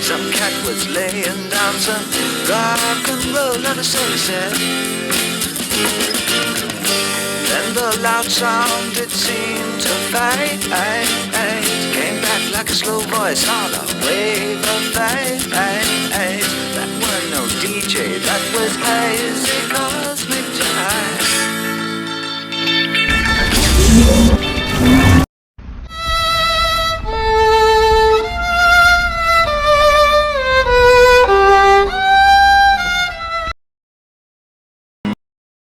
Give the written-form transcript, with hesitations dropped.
Some cat was laying down some rock and roll, not a soul said. Then the loud sound, it seemed to fade. Came back like a slow voice on a wave of fate.